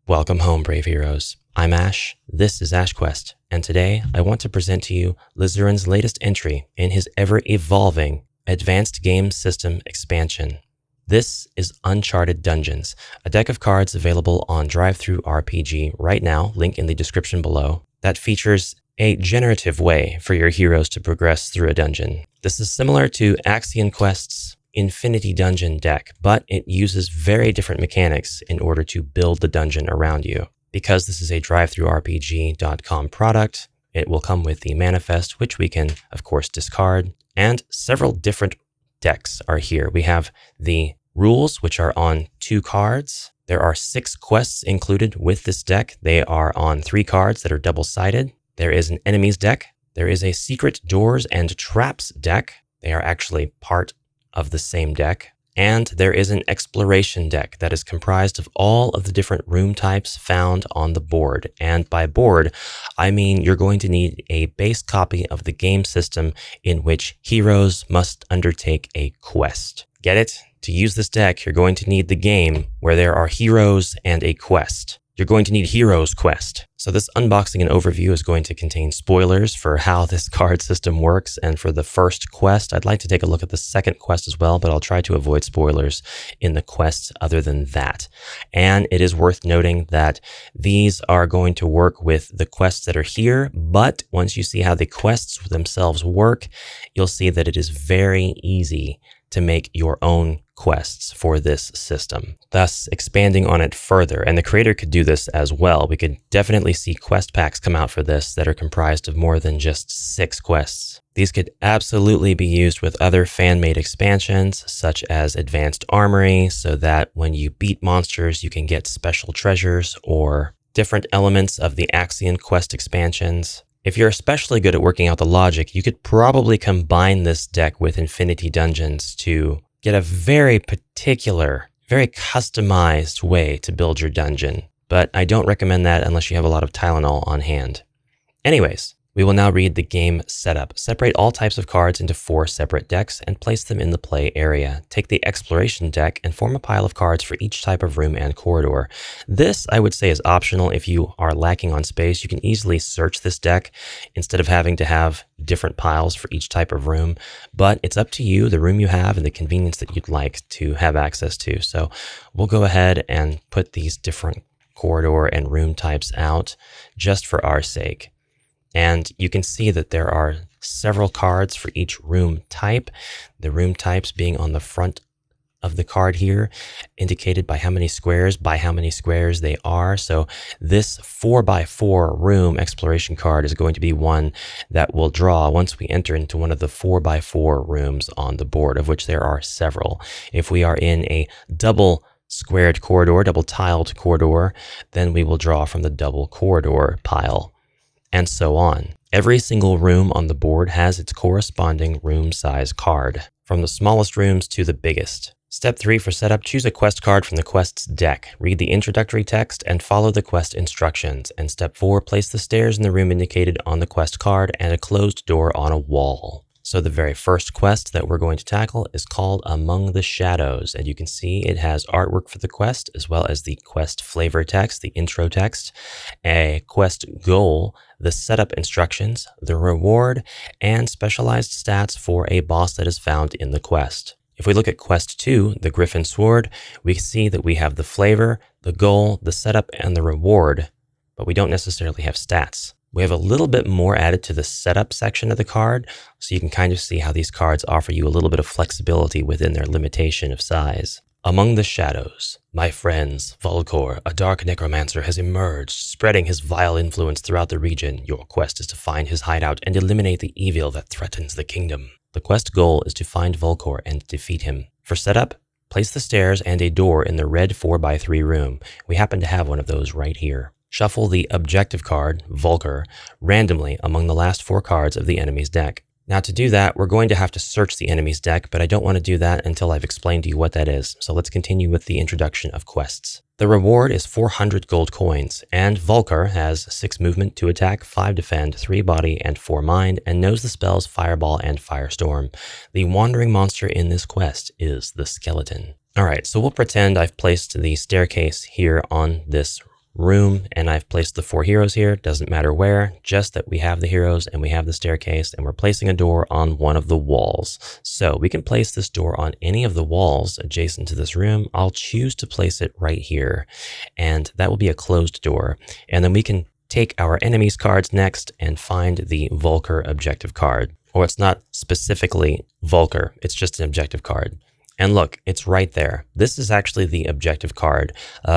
Welcome home, brave heroes. I'm Ash, this is HeroQuest, and today I want to present to you Lizuren's latest entry in his ever-evolving Advanced Game System expansion. This is Uncharted Dungeons, a deck of cards available on DriveThruRPG right now, link in the description below, that features a generative way for your heroes to progress through a dungeon. This is similar to Axiom Quest's Infinity Dungeon deck, but it uses very different mechanics in order to build the dungeon around you. Because this is a DriveThruRPG.com product, it will come with the manifest, which we can, of course, discard, and several different decks are here. We have the rules, which are on 2 cards. There are 6 quests included with this deck. They are on 3 cards that are double-sided. There is an enemies deck. There is a secret doors and traps deck. They are actually part of the same deck. And there is an exploration deck that is comprised of all of the different room types found on the board. And by board, I mean you're going to need a base copy of the game system in which heroes must undertake a quest. Get it? To use this deck, you're going to need the game where there are heroes and a quest. You're going to need Hero's Quest. So this unboxing and overview is going to contain spoilers for how this card system works. And for the first quest, I'd like to take a look at the second quest as well, but I'll try to avoid spoilers in the quests other than that. And it is worth noting that these are going to work with the quests that are here, but once you see how the quests themselves work, you'll see that it is very easy to make your own quests for this system, thus expanding on it further. And the creator could do this as well. We could definitely see quest packs come out for this that are comprised of more than just 6 quests. These could absolutely be used with other fan-made expansions, such as Advanced Armory, so that when you beat monsters, you can get special treasures or different elements of the Axiom Quest expansions. If you're especially good at working out the logic, you could probably combine this deck with Infinity Dungeons to get a very particular, very customized way to build your dungeon. But I don't recommend that unless you have a lot of Tylenol on hand. Anyways, we will now read the game setup. Separate all types of cards into 4 separate decks and place them in the play area. Take the exploration deck and form a pile of cards for each type of room and corridor. This, I would say, is optional if you are lacking on space. You can easily search this deck instead of having to have different piles for each type of room, but it's up to you, the room you have, and the convenience that you'd like to have access to. So we'll go ahead and put these different corridor and room types out just for our sake. And you can see that there are several cards for each room type, the room types being on the front of the card here, indicated by how many squares they are. So this 4x4 room exploration card is going to be one that will draw once we enter into one of the 4x4 rooms on the board, of which there are several. If we are in a double squared corridor, double tiled corridor, then we will draw from the double corridor pile, and so on. Every single room on the board has its corresponding room size card, from the smallest rooms to the biggest. Step 3 for setup, choose a quest card from the quest's deck. Read the introductory text and follow the quest instructions. And step 4, place the stairs in the room indicated on the quest card and a closed door on a wall. So the very first quest that we're going to tackle is called Among the Shadows, and you can see it has artwork for the quest as well as the quest flavor text, the intro text, a quest goal, the setup instructions, the reward, and specialized stats for a boss that is found in the quest. If we look at quest 2, the Griffin Sword, we see that we have the flavor, the goal, the setup, and the reward, but we don't necessarily have stats. We have a little bit more added to the setup section of the card, so you can kind of see how these cards offer you a little bit of flexibility within their limitation of size. Among the Shadows. My friends, Volcor, a dark necromancer, has emerged, spreading his vile influence throughout the region. Your quest is to find his hideout and eliminate the evil that threatens the kingdom. The quest goal is to find Volcor and defeat him. For setup, place the stairs and a door in the red 4x3 room. We happen to have one of those right here. Shuffle the objective card, Volker, randomly among the last 4 cards of the enemy's deck. Now to do that, we're going to have to search the enemy's deck, but I don't want to do that until I've explained to you what that is. So let's continue with the introduction of quests. The reward is 400 gold coins, and Volker has 6 movement, 2 attack, 5 defend, 3 body, and 4 mind, and knows the spells Fireball and Firestorm. The wandering monster in this quest is the skeleton. Alright, so we'll pretend I've placed the staircase here on this room, and I've placed the 4 heroes here. Doesn't matter where, just that we have the heroes and we have the staircase, and we're placing a door on one of the walls. So we can place this door on any of the walls adjacent to this room. I'll choose to place it right here, and that will be a closed door. And then we can take our enemies cards next and find the Volker objective card. Or it's not specifically Volker, it's just an objective card. And look, it's right there. This is actually the objective card.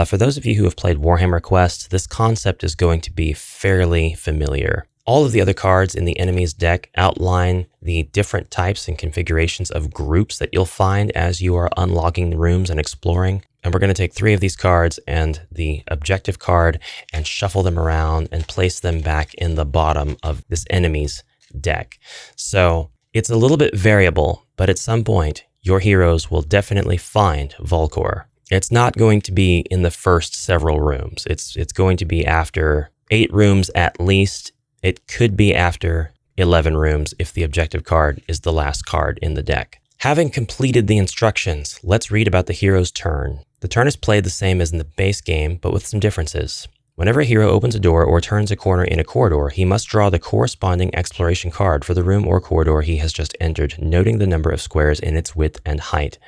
For those of you who have played Warhammer Quest, this concept is going to be fairly familiar. All of the other cards in the enemy's deck outline the different types and configurations of groups that you'll find as you are unlocking the rooms and exploring. And we're going to take 3 of these cards and the objective card and shuffle them around and place them back in the bottom of this enemy's deck. So it's a little bit variable, but at some point, your heroes will definitely find Volker. It's not going to be in the first several rooms. It's going to be after 8 rooms at least. It could be after 11 rooms if the objective card is the last card in the deck. Having completed the instructions, let's read about the hero's turn. The turn is played the same as in the base game, but with some differences. Whenever a hero opens a door or turns a corner in a corridor, he must draw the corresponding exploration card for the room or corridor he has just entered, noting the number of squares in its width and height.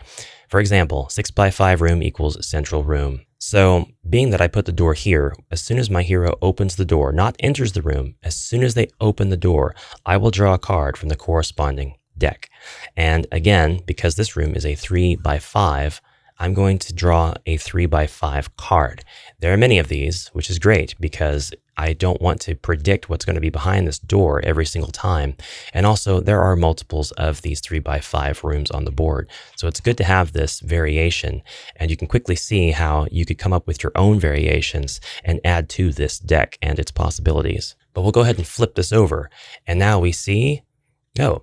For example, 6x5 room equals central room. So, being that I put the door here, as soon as my hero opens the door, not enters the room, as soon as they open the door, I will draw a card from the corresponding deck. And again, because this room is a 3x5, I'm going to draw a 3x5 card. There are many of these, which is great because I don't want to predict what's going to be behind this door every single time. And also, there are multiples of these 3x5 rooms on the board. So it's good to have this variation. And you can quickly see how you could come up with your own variations and add to this deck and its possibilities. But we'll go ahead and flip this over. And now we see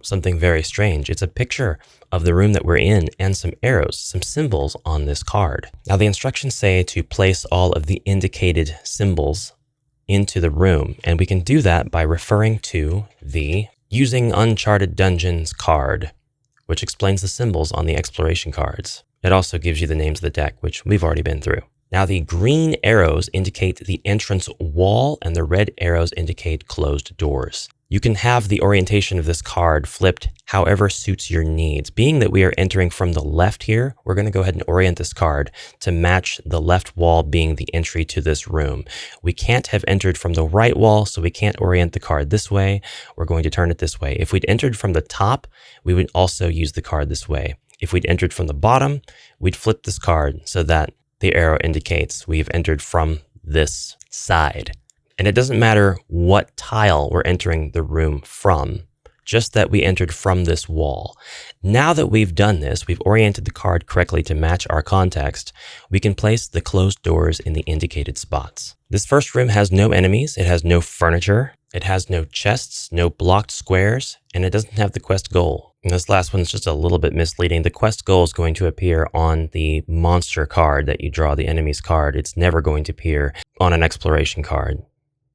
something very strange. It's a picture of the room that we're in and some arrows, some symbols on this card. Now the instructions say to place all of the indicated symbols into the room, and we can do that by referring to the Using Uncharted Dungeons card, which explains the symbols on the exploration cards. It also gives you the names of the deck, which we've already been through. Now the green arrows indicate the entrance wall and the red arrows indicate closed doors. You can have the orientation of this card flipped however suits your needs. Being that we are entering from the left here, we're going to go ahead and orient this card to match the left wall being the entry to this room. We can't have entered from the right wall, so we can't orient the card this way. We're going to turn it this way. If we'd entered from the top, we would also use the card this way. If we'd entered from the bottom, we'd flip this card so that the arrow indicates we've entered from this side. And it doesn't matter what tile we're entering the room from, just that we entered from this wall. Now that we've done this, we've oriented the card correctly to match our context, we can place the closed doors in the indicated spots. This first room has no enemies, it has no furniture, it has no chests, no blocked squares, and it doesn't have the quest goal. And this last one's just a little bit misleading. The quest goal is going to appear on the monster card that you draw, the enemy's card. It's never going to appear on an exploration card.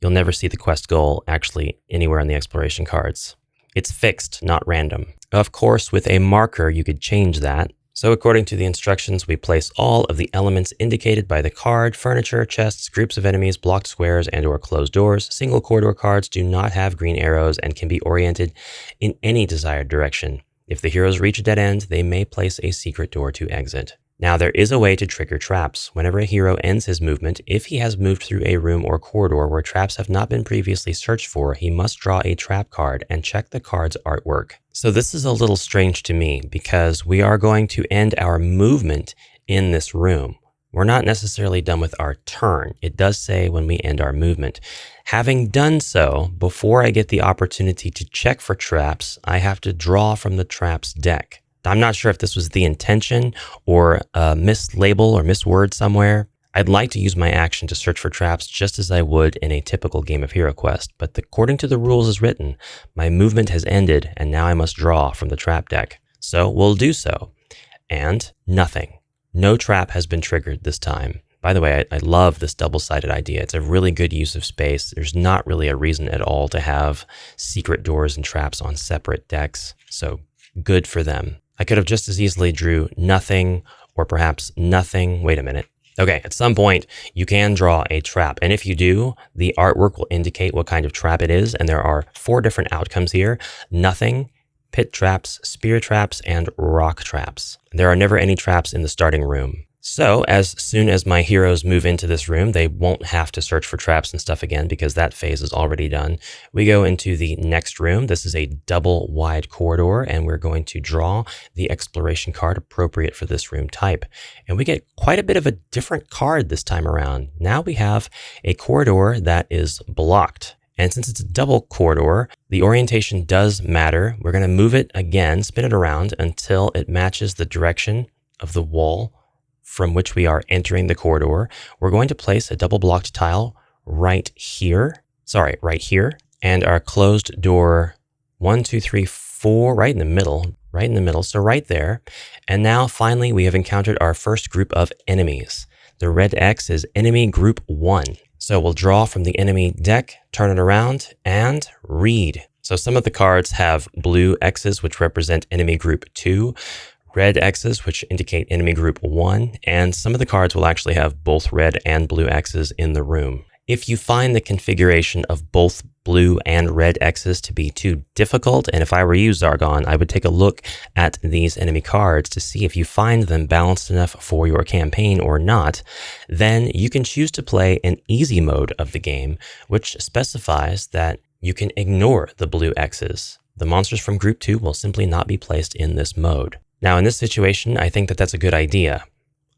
You'll never see the quest goal actually anywhere on the exploration cards. It's fixed, not random. Of course, with a marker, you could change that. So according to the instructions, we place all of the elements indicated by the card: furniture, chests, groups of enemies, blocked squares, and/or closed doors. Single corridor cards do not have green arrows and can be oriented in any desired direction. If the heroes reach a dead end, they may place a secret door to exit. Now, there is a way to trigger traps. Whenever a hero ends his movement, if he has moved through a room or corridor where traps have not been previously searched for, he must draw a trap card and check the card's artwork. So this is a little strange to me because we are going to end our movement in this room. We're not necessarily done with our turn. It does say when we end our movement. Having done so, before I get the opportunity to check for traps, I have to draw from the traps deck. I'm not sure if this was the intention or a mislabel or misword somewhere. I'd like to use my action to search for traps just as I would in a typical game of HeroQuest, but according to the rules as written, my movement has ended and now I must draw from the trap deck. So we'll do so. And nothing. No trap has been triggered this time. By the way, I love this double-sided idea. It's a really good use of space. There's not really a reason at all to have secret doors and traps on separate decks, so good for them. I could have just as easily drew nothing or perhaps nothing. Wait a minute. Okay, at some point, you can draw a trap. And if you do, the artwork will indicate what kind of trap it is. And there are 4 different outcomes here: nothing, pit traps, spear traps, and rock traps. There are never any traps in the starting room. So as soon as my heroes move into this room, they won't have to search for traps and stuff again because that phase is already done. We go into the next room. This is a double wide corridor, and we're going to draw the exploration card appropriate for this room type. And we get quite a bit of a different card this time around. Now we have a corridor that is blocked. And since it's a double corridor, the orientation does matter. We're going to move it again, spin it around until it matches the direction of the wall from which we are entering the corridor. We're going to place a double blocked tile right here, and our closed door 1, 2, 3, 4, right in the middle, so right there. And now finally we have encountered our first group of enemies. The red X is enemy group 1. So we'll draw from the enemy deck, turn it around, and read. So some of the cards have blue X's, which represent enemy group 2, red X's, which indicate enemy group 1, and some of the cards will actually have both red and blue X's in the room. If you find the configuration of both blue and red X's to be too difficult, and if I were you, Zargon, I would take a look at these enemy cards to see if you find them balanced enough for your campaign or not, then you can choose to play an easy mode of the game, which specifies that you can ignore the blue X's. The monsters from group 2 will simply not be placed in this mode. Now, in this situation, I think that that's a good idea.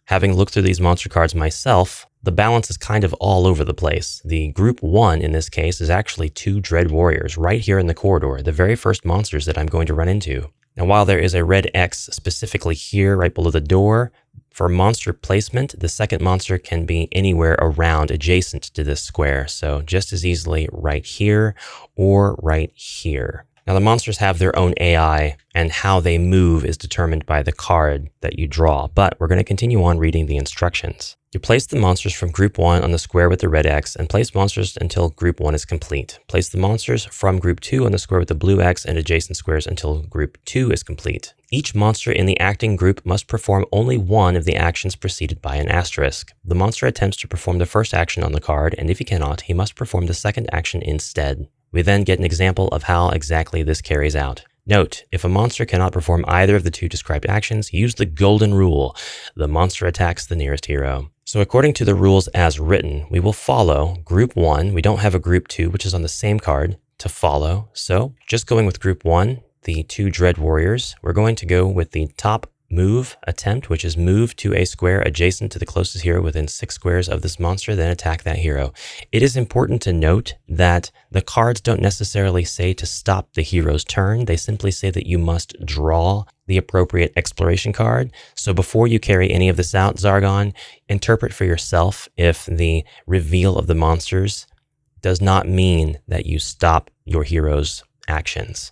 Having looked through these monster cards myself, the balance is kind of all over the place. The group 1 in this case is actually 2 Dread Warriors right here in the corridor, the very first monsters that I'm going to run into. Now, while there is a red X specifically here right below the door, for monster placement, the second monster can be anywhere around adjacent to this square, so just as easily right here or right here. Now, the monsters have their own AI, and how they move is determined by the card that you draw, but we're going to continue on reading the instructions. You place the monsters from group 1 on the square with the red X, and place monsters until group 1 is complete. Place the monsters from group 2 on the square with the blue X and adjacent squares until group 2 is complete. Each monster in the acting group must perform only one of the actions preceded by an asterisk. The monster attempts to perform the first action on the card, and if he cannot, he must perform the second action instead. We then get an example of how exactly this carries out. Note, if a monster cannot perform either of the 2 described actions, use the golden rule. The monster attacks the nearest hero. So according to the rules as written, we will follow group 1. We don't have a group 2, which is on the same card, to follow. So just going with group 1, the 2 Dread Warriors, we're going to go with the top move attempt, which is move to a square adjacent to the closest hero within 6 squares of this monster, then attack that hero. It is important to note that the cards don't necessarily say to stop the hero's turn. They simply say that you must draw the appropriate exploration card. So before you carry any of this out, Zargon, interpret for yourself if the reveal of the monsters does not mean that you stop your hero's actions.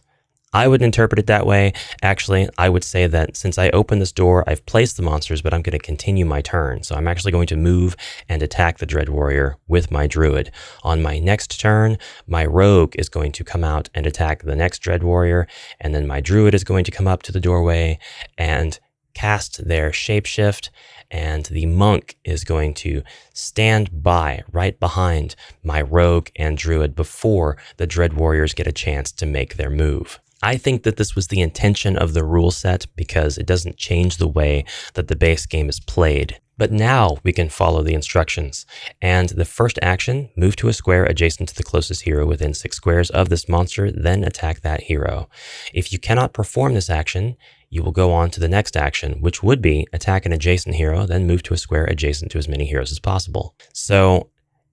I would interpret it that way. Actually, I would say that since I opened this door, I've placed the monsters, but I'm going to continue my turn. So I'm actually going to move and attack the Dread Warrior with my Druid. On my next turn, my Rogue is going to come out and attack the next Dread Warrior, and then my Druid is going to come up to the doorway and cast their Shapeshift, and the Monk is going to stand by right behind my Rogue and Druid before the Dread Warriors get a chance to make their move. I think that this was the intention of the rule set because it doesn't change the way that the base game is played. But now we can follow the instructions. And the first action, move to a square adjacent to the closest hero within 6 squares of this monster, then attack that hero. If you cannot perform this action, you will go on to the next action, which would be attack an adjacent hero, then move to a square adjacent to as many heroes as possible. So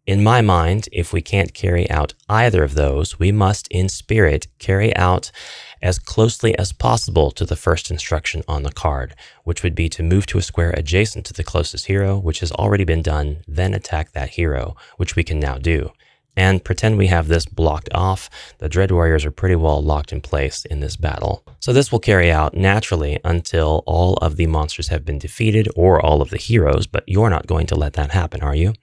in my mind, if we can't carry out either of those, we must, in spirit, carry out as closely as possible to the first instruction on the card, which would be to move to a square adjacent to the closest hero, which has already been done, then attack that hero, which we can now do. And pretend we have this blocked off. The Dread Warriors are pretty well locked in place in this battle. So this will carry out naturally until all of the monsters have been defeated, or all of the heroes, but you're not going to let that happen, are you?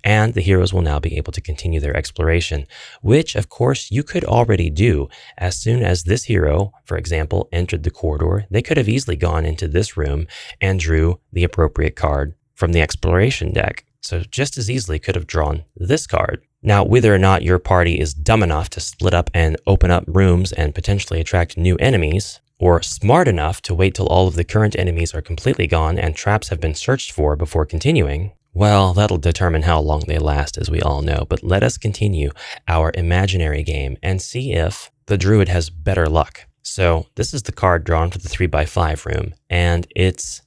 And the heroes will now be able to continue their exploration, which of course you could already do. As soon as this hero, for example, entered the corridor, they could have easily gone into this room and drew the appropriate card from the exploration deck. So just as easily could have drawn this card. Now, whether or not your party is dumb enough to split up and open up rooms and potentially attract new enemies, or smart enough to wait till all of the current enemies are completely gone and traps have been searched for before continuing, well, that'll determine how long they last, as we all know. But let us continue our imaginary game and see if the druid has better luck. So this is the card drawn for the 3x5 room, and its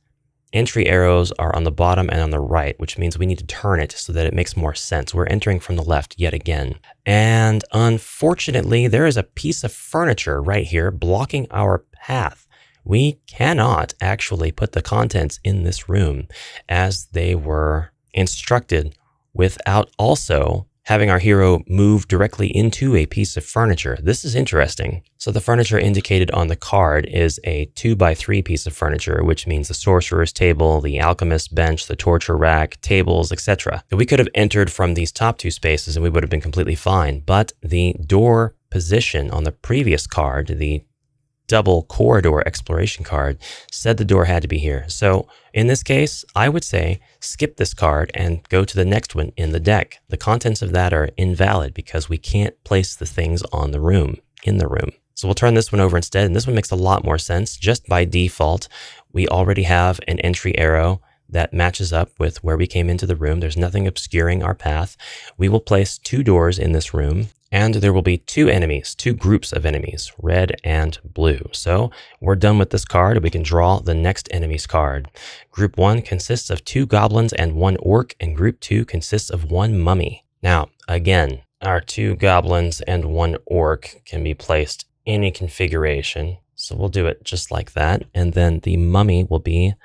entry arrows are on the bottom and on the right, which means we need to turn it so that it makes more sense. We're entering from the left yet again. And unfortunately, there is a piece of furniture right here blocking our path. We cannot actually put the contents in this room as they were instructed without also having our hero move directly into a piece of furniture. This is interesting. So the furniture indicated on the card is a 2x3 piece of furniture, which means the sorcerer's table, the alchemist's bench, the torture rack, tables, etc. We could have entered from these top two spaces and we would have been completely fine. But the door position on the previous card, the double corridor exploration card, said the door had to be here. So in this case, I would say skip this card and go to the next one in the deck. The contents of that are invalid because we can't place the things in the room. So we'll turn this one over instead, and this one makes a lot more sense. Just by default, we already have an entry arrow that matches up with where we came into the room. There's nothing obscuring our path. We will place 2 doors in this room, and there will be 2 enemies, 2 groups of enemies, red and blue. So we're done with this card, and we can draw the next enemy's card. Group 1 consists of 2 goblins and 1 orc, and group 2 consists of 1 mummy. Now, again, our 2 goblins and 1 orc can be placed in a configuration. So we'll do it just like that. And then the mummy will be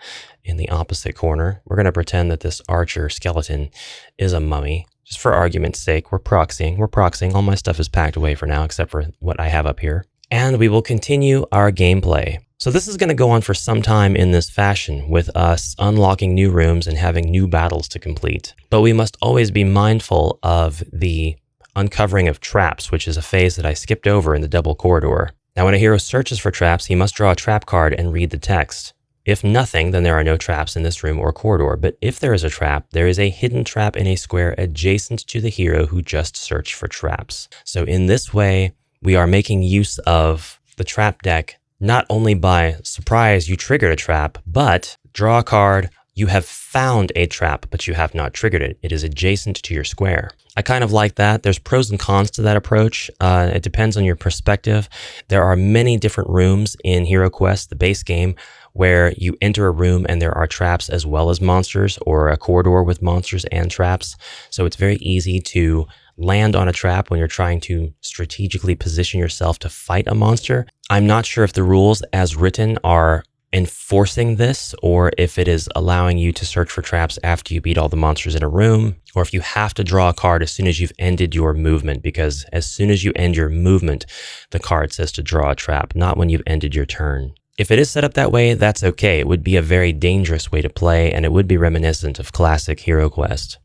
in the opposite corner. We're going to pretend that this archer skeleton is a mummy. Just for argument's sake, we're proxying. All my stuff is packed away for now, except for what I have up here. And we will continue our gameplay. So this is going to go on for some time in this fashion, with us unlocking new rooms and having new battles to complete. But we must always be mindful of the uncovering of traps, which is a phase that I skipped over in the double corridor. Now, when a hero searches for traps, he must draw a trap card and read the text. If nothing, then there are no traps in this room or corridor. But if there is a trap, there is a hidden trap in a square adjacent to the hero who just searched for traps. So in this way, we are making use of the trap deck, not only by surprise, you triggered a trap, but draw a card, you have found a trap, but you have not triggered it. It is adjacent to your square. I kind of like that. There's pros and cons to that approach. It depends on your perspective. There are many different rooms in HeroQuest, the base game, where you enter a room and there are traps as well as monsters, or a corridor with monsters and traps. So it's very easy to land on a trap when you're trying to strategically position yourself to fight a monster. I'm not sure if the rules as written are enforcing this, or if it is allowing you to search for traps after you beat all the monsters in a room, or if you have to draw a card as soon as you've ended your movement, because as soon as you end your movement, the card says to draw a trap, not when you've ended your turn. If it is set up that way, that's okay. It would be a very dangerous way to play, and it would be reminiscent of classic HeroQuest.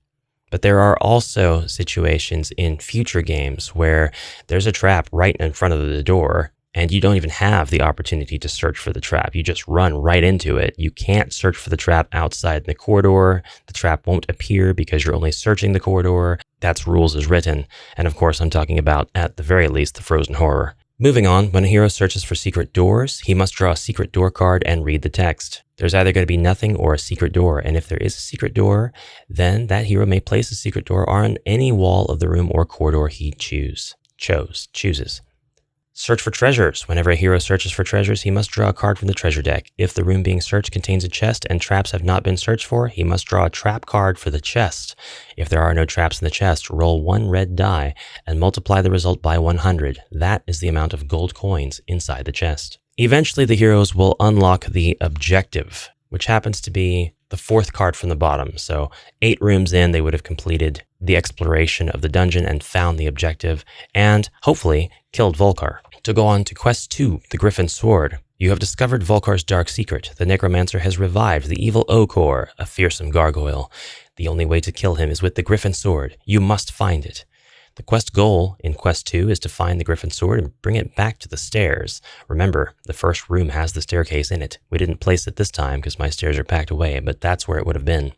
But there are also situations in future games where there's a trap right in front of the door, and you don't even have the opportunity to search for the trap. You just run right into it. You can't search for the trap outside in the corridor. The trap won't appear because you're only searching the corridor. That's rules as written. And of course, I'm talking about, at the very least, the frozen horror. Moving on, when a hero searches for secret doors, he must draw a secret door card and read the text. There's either going to be nothing or a secret door, and if there is a secret door, then that hero may place a secret door on any wall of the room or corridor he chooses. Search for treasures. Whenever a hero searches for treasures, he must draw a card from the treasure deck. If the room being searched contains a chest and traps have not been searched for, he must draw a trap card for the chest. If there are no traps in the chest, roll 1 red die and multiply the result by 100. That is the amount of gold coins inside the chest. Eventually, the heroes will unlock the objective, which happens to be the 4th card from the bottom. So 8 rooms in, they would have completed the exploration of the dungeon and found the objective, and hopefully killed Volkar. To go on to Quest 2, the Griffin Sword. You have discovered Volkar's dark secret. The necromancer has revived the evil Okor, a fearsome gargoyle. The only way to kill him is with the Griffin Sword. You must find it. The quest goal in Quest 2 is to find the Griffin Sword and bring it back to the stairs. Remember, the first room has the staircase in it. We didn't place it this time because my stairs are packed away, but that's where it would have been.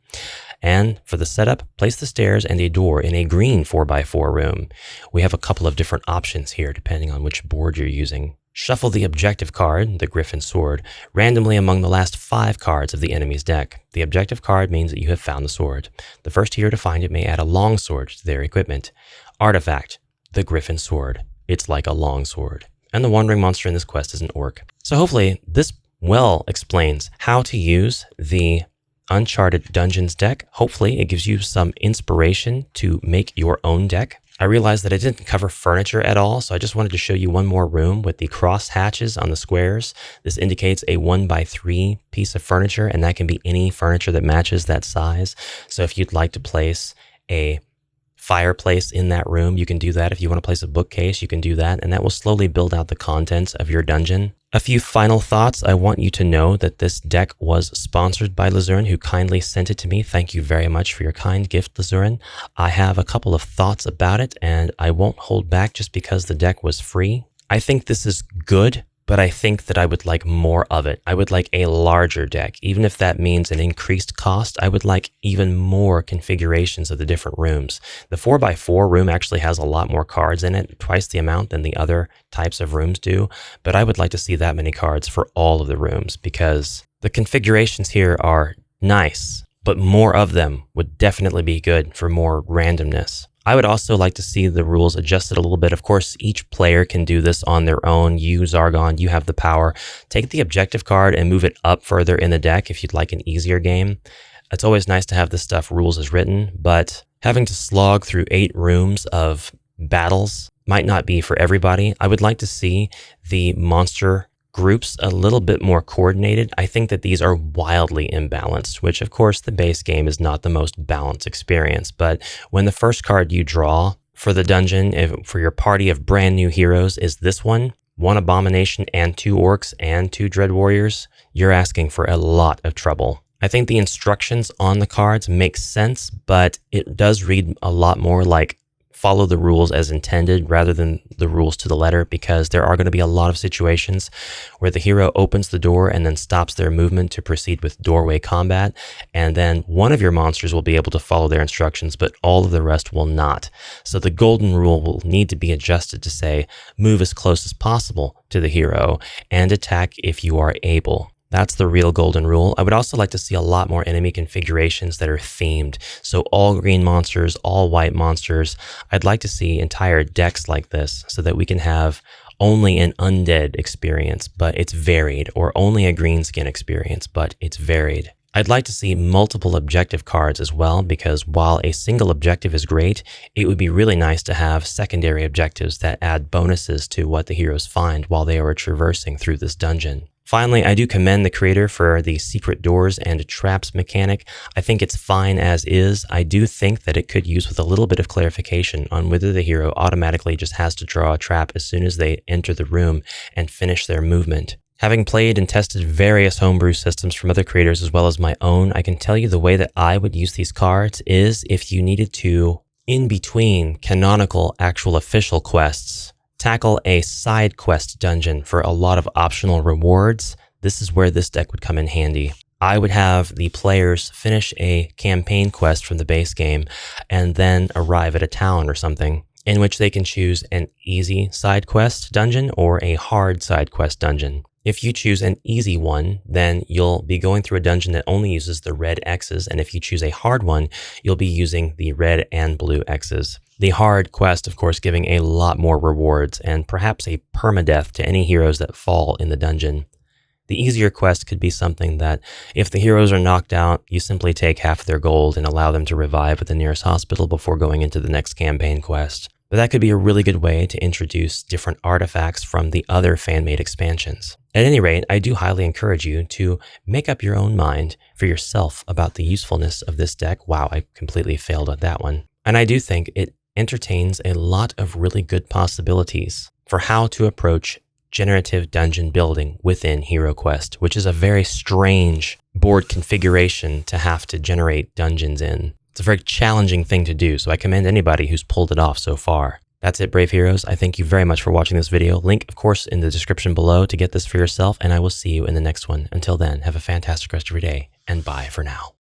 And for the setup, place the stairs and a door in a green 4x4 room. We have a couple of different options here depending on which board you're using. Shuffle the objective card, the Griffin Sword, randomly among the last 5 cards of the enemy's deck. The objective card means that you have found the sword. The first hero to find it may add a long sword to their equipment. Artifact, the Griffin Sword. It's like a long sword. And the wandering monster in this quest is an orc. So hopefully this well explains how to use the Uncharted Dungeons deck. Hopefully it gives you some inspiration to make your own deck. I realized that I didn't cover furniture at all, so I just wanted to show you one more room with the cross hatches on the squares. This indicates a 1x3 piece of furniture, and that can be any furniture that matches that size. So if you'd like to place a fireplace in that room, you can do that. If you want to place a bookcase, you can do that, and that will slowly build out the contents of your dungeon. A few final thoughts. I want you to know that this deck was sponsored by Lizuren, who kindly sent it to me. Thank you very much for your kind gift, Lizuren. I have a couple of thoughts about it, and I won't hold back just because the deck was free. I think this is good, but I think that I would like more of it. I would like a larger deck. Even if that means an increased cost, I would like even more configurations of the different rooms. The 4x4 room actually has a lot more cards in it, twice the amount than the other types of rooms do, but I would like to see that many cards for all of the rooms because the configurations here are nice, but more of them would definitely be good for more randomness. I would also like to see the rules adjusted a little bit. Of course, each player can do this on their own. You, Zargon, you have the power. Take the objective card and move it up further in the deck if you'd like an easier game. It's always nice to have this stuff rules as written, but having to slog through 8 rooms of battles might not be for everybody. I would like to see the monster groups a little bit more coordinated. I think that these are wildly imbalanced, which of course the base game is not the most balanced experience. But when the first card you draw for the dungeon, for your party of brand new heroes is this one abomination and 2 orcs and 2 dread warriors, you're asking for a lot of trouble. I think the instructions on the cards make sense, but it does read a lot more like follow the rules as intended rather than the rules to the letter, because there are going to be a lot of situations where the hero opens the door and then stops their movement to proceed with doorway combat, and then one of your monsters will be able to follow their instructions, but all of the rest will not. So the golden rule will need to be adjusted to say, move as close as possible to the hero and attack if you are able. That's the real golden rule. I would also like to see a lot more enemy configurations that are themed. So all green monsters, all white monsters. I'd like to see entire decks like this so that we can have only an undead experience, but it's varied, or only a green skin experience, but it's varied. I'd like to see multiple objective cards as well, because while a single objective is great, it would be really nice to have secondary objectives that add bonuses to what the heroes find while they are traversing through this dungeon. Finally, I do commend the creator for the secret doors and traps mechanic. I think it's fine as is. I do think that it could use with a little bit of clarification on whether the hero automatically just has to draw a trap as soon as they enter the room and finish their movement. Having played and tested various homebrew systems from other creators as well as my own, I can tell you the way that I would use these cards is if you needed to, in between canonical actual official quests, tackle a side quest dungeon for a lot of optional rewards, this is where this deck would come in handy. I would have the players finish a campaign quest from the base game and then arrive at a town or something in which they can choose an easy side quest dungeon or a hard side quest dungeon. If you choose an easy one, then you'll be going through a dungeon that only uses the red X's, and if you choose a hard one, you'll be using the red and blue X's. The hard quest, of course, giving a lot more rewards and perhaps a permadeath to any heroes that fall in the dungeon. The easier quest could be something that, if the heroes are knocked out, you simply take half their gold and allow them to revive at the nearest hospital before going into the next campaign quest. But that could be a really good way to introduce different artifacts from the other fan-made expansions. At any rate, I do highly encourage you to make up your own mind for yourself about the usefulness of this deck. Wow, I completely failed at that one. And I do think it entertains a lot of really good possibilities for how to approach generative dungeon building within HeroQuest, which is a very strange board configuration to have to generate dungeons in. It's a very challenging thing to do, so I commend anybody who's pulled it off so far. That's it, brave heroes. I thank you very much for watching this video. Link, of course, in the description below to get this for yourself, and I will see you in the next one. Until then, have a fantastic rest of your day, and bye for now.